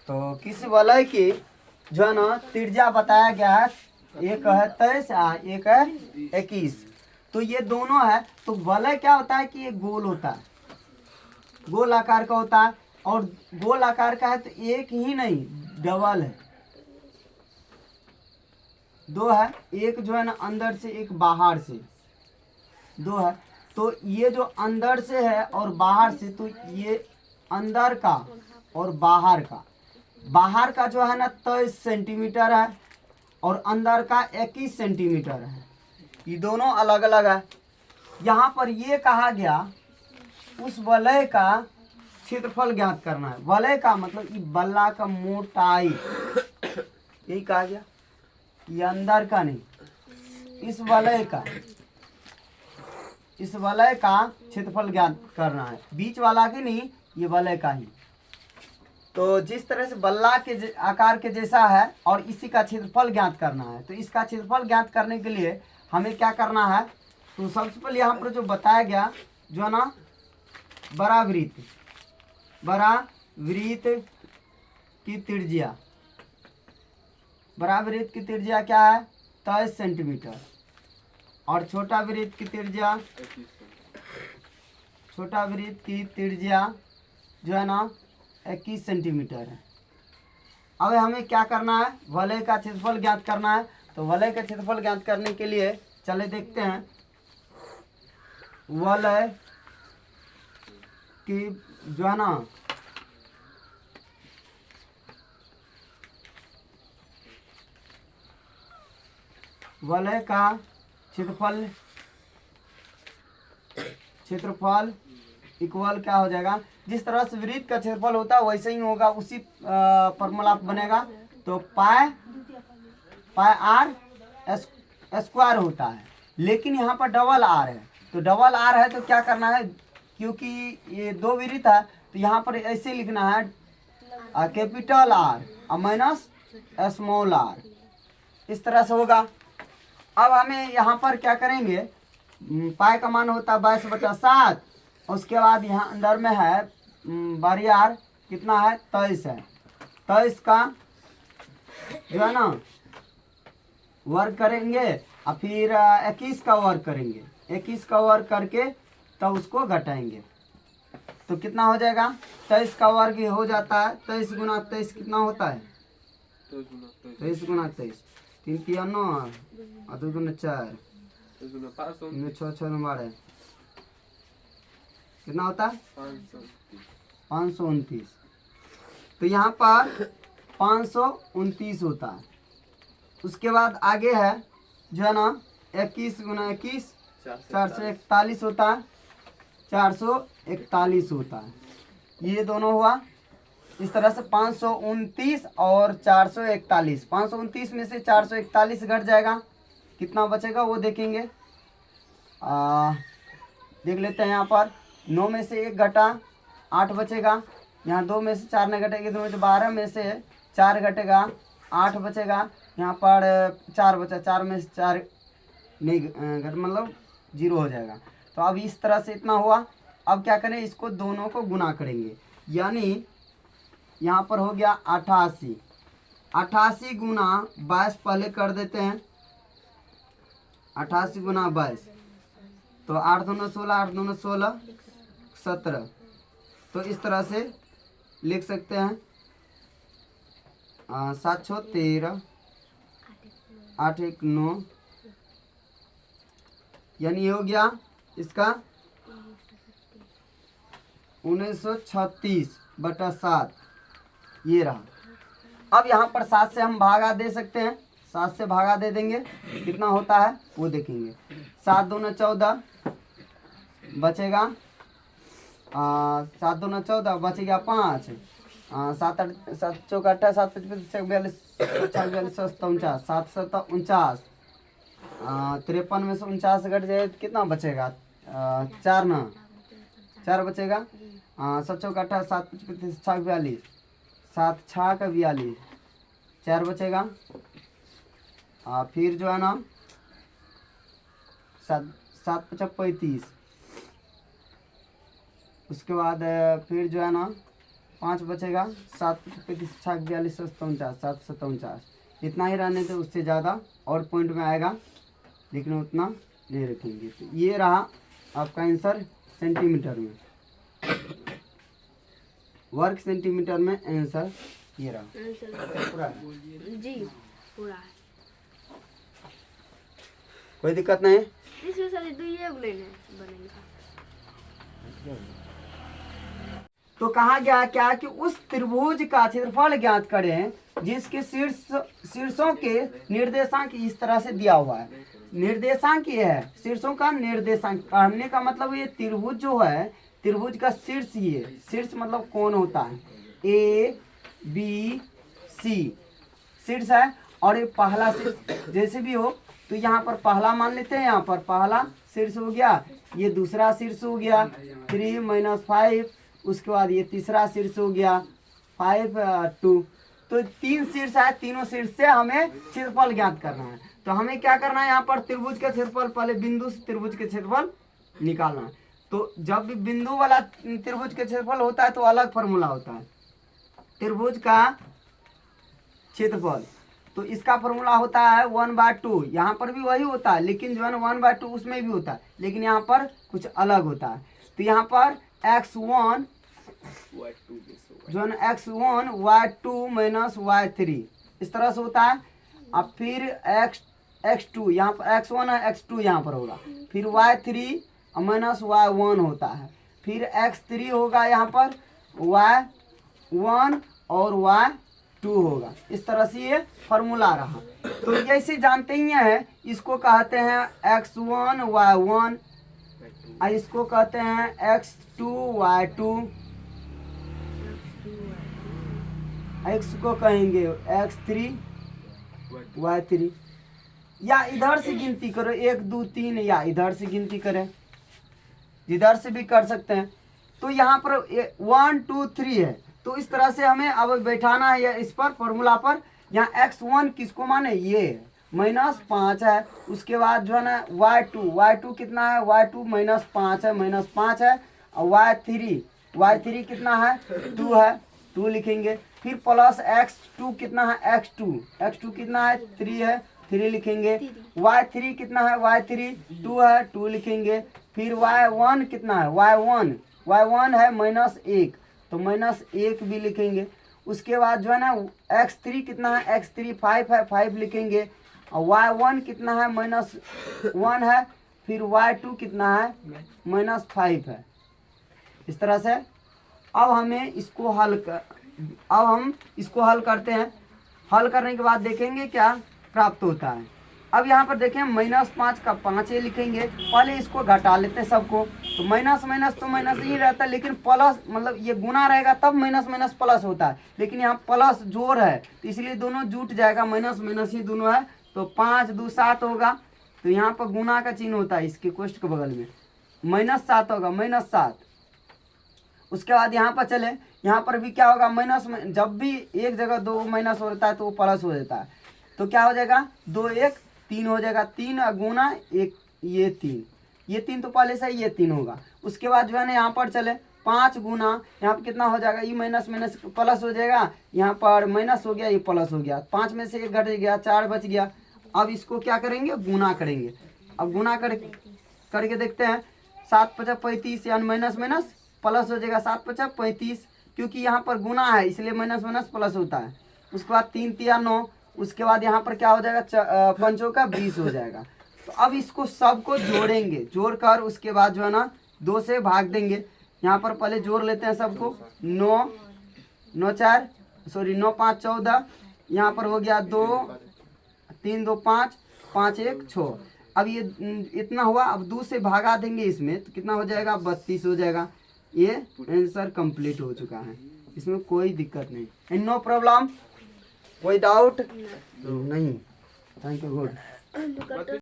तो किसी वलय की जो है ना त्रिज्या बताया गया है, एक है 23, एक है 21। तो ये दोनों है। तो वलय क्या होता है कि ये गोल होता है, गोल आकार का होता है। और गोल आकार का है तो एक ही नहीं, डबल है, दो है। एक जो है ना अंदर से, एक बाहर से, दो है। तो ये जो अंदर से है और बाहर से, तो ये अंदर का और बाहर का जो है ना 23 सेंटीमीटर है और अंदर का 21 सेंटीमीटर है। ये दोनों अलग अलग है। यहाँ पर ये कहा गया उस वलय का क्षेत्रफल ज्ञात करना है। वलय का मतलब ये बल्ला का मोटाई, यही कहा गया, ये अंदर का नहीं, इस वलय का क्षेत्रफल ज्ञात करना है, बीच वाला के नहीं, ये वलय का ही। तो जिस तरह से बल्ला के आकार के जैसा है और इसी का क्षेत्रफल ज्ञात करना है, तो इसका क्षेत्रफल ज्ञात करने के लिए हमें क्या करना है। तो सबसे पहले यहाँ पर जो बताया गया जो है ना बड़ा वृत्त की त्रिज्या, बड़ा वृत्त की त्रिज्या क्या है 23 सेंटीमीटर और छोटा वृत्त की त्रिज्या जो है ना 21 सेंटीमीटर है। अब हमें क्या करना है, वलय का क्षेत्रफल ज्ञात करना है। तो वलय का क्षेत्रफल ज्ञात करने के लिए चले देखते हैं। वलय की जो है ना वलय का क्षेत्रफल इक्वल क्या हो जाएगा, जिस तरह से वृत्त का क्षेत्रफल होता है वैसे ही होगा, उसी फॉर्मूला बनेगा। तो पाई आर स्क्वायर होता है, लेकिन यहाँ पर डबल आर है। तो डबल आर है तो क्या करना है, क्योंकि ये दो वृत्त है तो यहाँ पर ऐसे लिखना है कैपिटल आर और माइनस स्मॉल आर, इस तरह से होगा। अब हमें यहाँ पर क्या करेंगे, पाई का मान होता है 22/7, उसके बाद यहाँ अंदर में है बारी आर कितना है 23 है। 23 का जो है ना वर्ग करेंगे और फिर 21 का वर्ग करेंगे, 21 का वर्ग करके तब उसको घटाएंगे तो कितना हो जाएगा, 23 का वर्ग हो जाता है। 23 गुना 23 कितना होता है, 23 गुना 23, 3 3 9 और 2 2 4 6 6 12 कितना होता है 529। तो यहाँ पर 529 होता है। उसके बाद आगे है जो है ना 21 गुना 21 441 होता है, 441 होता है। ये दोनों हुआ इस तरह से 529 और 441। 529 में से 441 घट जाएगा, कितना बचेगा वो देखेंगे। देख लेते हैं। यहाँ पर 9 में से 1 घटा 8 बचेगा, यहाँ 2 में से 4 नहीं घटेगी, 2 में से 12 में से 4 घटेगा 8 बचेगा, यहाँ पर 4 बचा, 4 में से 4 नहीं घट मतलब 0 हो जाएगा। तो अब इस तरह से इतना हुआ। अब क्या करें, इसको दोनों को गुना करेंगे, यानी यहाँ पर हो गया 88। 88 गुना 22 पहले कर देते हैं, 88 गुना 22 तो 8 दूना 16, 8 दूना 16 17। तो इस तरह से लिख सकते हैं 7 6 13 8 1 9, यानी हो गया इसका 1936/7 ये रहा। अब यहाँ पर 7 से हम भागा दे सकते हैं, 7 से भागा दे देंगे, कितना होता है वो देखेंगे। 7 दूना 14 बचेगा, 7 दूना 14 बचेगा 5, 7 चौका 8 7 45 42 42 49 7 7 49, 53 में से 49 घट जाए तो कितना बचेगा, 4 ना 4 बचेगा, 7 चौका 8 7 45 42 7 6 का 42 4 बचेगा। फिर जो है ना 7 7 5 35, उसके बाद फिर जो है ना 5 बचेगा, 7 35 6 42 47 7 47 इतना ही रहने थे, उससे ज़्यादा और पॉइंट में आएगा लेकिन उतना नहीं रखेंगे। तो ये रहा आपका आंसर सेंटीमीटर में, वर्ग सेंटीमीटर में आंसर ये रहा। पूरा जी पूरा है। कोई दिक्कत नहीं? इसमें सारे दो ये बनेंगे। तो कहा गया क्या कि उस त्रिभुज का क्षेत्रफल ज्ञात करें जिसके शीर्षों के निर्देशांक इस तरह से दिया हुआ है। निर्देशांक ये है, शीर्षों का निर्देशांक पढ़ने का मतलब ये त्रिभुज जो है, त्रिभुज का शीर्ष, ये शीर्ष मतलब कौन होता है, ए बी सी शीर्ष है। और ये पहला शीर्ष जैसे भी हो, तो यहाँ पर पहला मान लेते हैं, यहाँ पर पहला शीर्ष हो गया, ये दूसरा शीर्ष हो गया 3 - 5, उसके बाद ये तीसरा शीर्ष हो गया 5 2। तो 3 शीर्ष है, तीनों शीर्ष से हमें क्षेत्रफल ज्ञात करना है। तो हमें क्या करना है, यहाँ पर त्रिभुज का क्षेत्रफल, पहले बिंदु से त्रिभुज के क्षेत्रफल निकालना है। तो जब भी बिंदु वाला त्रिभुज के क्षेत्रफल होता है तो अलग फॉर्मूला होता है, त्रिभुज का क्षेत्रफल। तो इसका फॉर्मूला होता है 1/2। यहाँ पर भी वही होता है, लेकिन जो है ना 1/2 उसमें भी होता है, लेकिन यहाँ पर कुछ अलग होता है। तो यहाँ पर x1 जो है ना x1 y2 - y3 इस तरह से होता है। अब फिर x2 यहाँ पर x1 है, x2 यहाँ पर होगा, फिर y3 - y1 होता है, फिर x3 होगा यहाँ पर y1 और y2 होगा। इस तरह से ये फॉर्मूला रहा। तो जैसे जानते ही हैं, इसको कहते हैं x1 y1, इसको कहते हैं x2 y2, x को कहेंगे x3 y3। या इधर से गिनती करो 1 2 3, या इधर से गिनती करें, इधर से भी कर सकते हैं। तो यहाँ पर 1 2 3 है, तो इस तरह से हमें अब बैठाना है इस पर फॉर्मूला पर। यहाँ x1 किसको माने, ये -5 है। उसके बाद जो है ना y2 कितना है, y2 -5 है, -5 है। और y3 कितना है, 2 है, 2 लिखेंगे। फिर प्लस x2 कितना है, x2 कितना है, 3 है, 3 लिखेंगे। y3 कितना है, y3 2 है, 2 लिखेंगे। फिर y1 कितना है, y1 है -1, तो -1 भी लिखेंगे। उसके बाद जो है ना x3 कितना है, x3 5 है, 5 लिखेंगे। और y1 कितना है, -1 है, फिर y2 कितना है, -5 है। इस तरह से अब हमें इसको हम इसको हल करते हैं। हल करने के बाद देखेंगे क्या प्राप्त होता है। अब यहाँ पर देखें -5 का 5 ये लिखेंगे। पहले इसको घटा लेते हैं सबको, तो माइनस तो माइनस ही रहता है, लेकिन प्लस मतलब ये गुना रहेगा तब माइनस प्लस होता है, लेकिन यहाँ प्लस जोड़ है तो इसलिए दोनों जुट जाएगा, माइनस ही दोनों है। तो 5 2 7 होगा, तो यहाँ पर गुना का चिन्ह होता है इसके कोष्ठ के बगल में, -7 होगा, -7। उसके बाद यहाँ पर चले, यहाँ पर भी क्या होगा, माइनस में जब भी एक जगह 2 माइनस होता है तो वो प्लस हो जाता है। तो क्या हो जाएगा, 2 1 3 हो जाएगा, 3 गुना 1 ये 3 तो पहले से ये 3 होगा। उसके बाद जो है ना यहाँ पर चले 5 गुना यहाँ पर कितना हो जाएगा, ये माइनस प्लस हो जाएगा, यहाँ पर माइनस हो गया, ये प्लस हो गया, 5 में से 1 घट गया, 4 बच गया। अब इसको क्या करेंगे, गुना करेंगे। अब गुना करके देखते हैं, 7 5 35 यानी माइनस प्लस हो जाएगा, 7 5 35, क्योंकि यहाँ पर गुना है इसलिए माइनस प्लस होता है। उसके बाद 3 3 9, उसके बाद यहाँ पर क्या हो जाएगा, 5 का 20 हो जाएगा। तो अब इसको सबको जोड़ेंगे, जोड़कर उसके बाद जो है ना 2 से भाग देंगे। यहाँ पर पहले जोड़ लेते हैं सबको, 9 5 14, यहाँ पर हो गया 2 3 2 5 5 1 6। अब ये इतना हुआ, अब 2 से भागा देंगे इसमें तो कितना हो जाएगा, 32 हो जाएगा। ये आंसर कंप्लीट हो चुका है, इसमें कोई दिक्कत नहीं, एंड नो प्रॉब्लम, कोई डाउट नहीं। Thank you, good.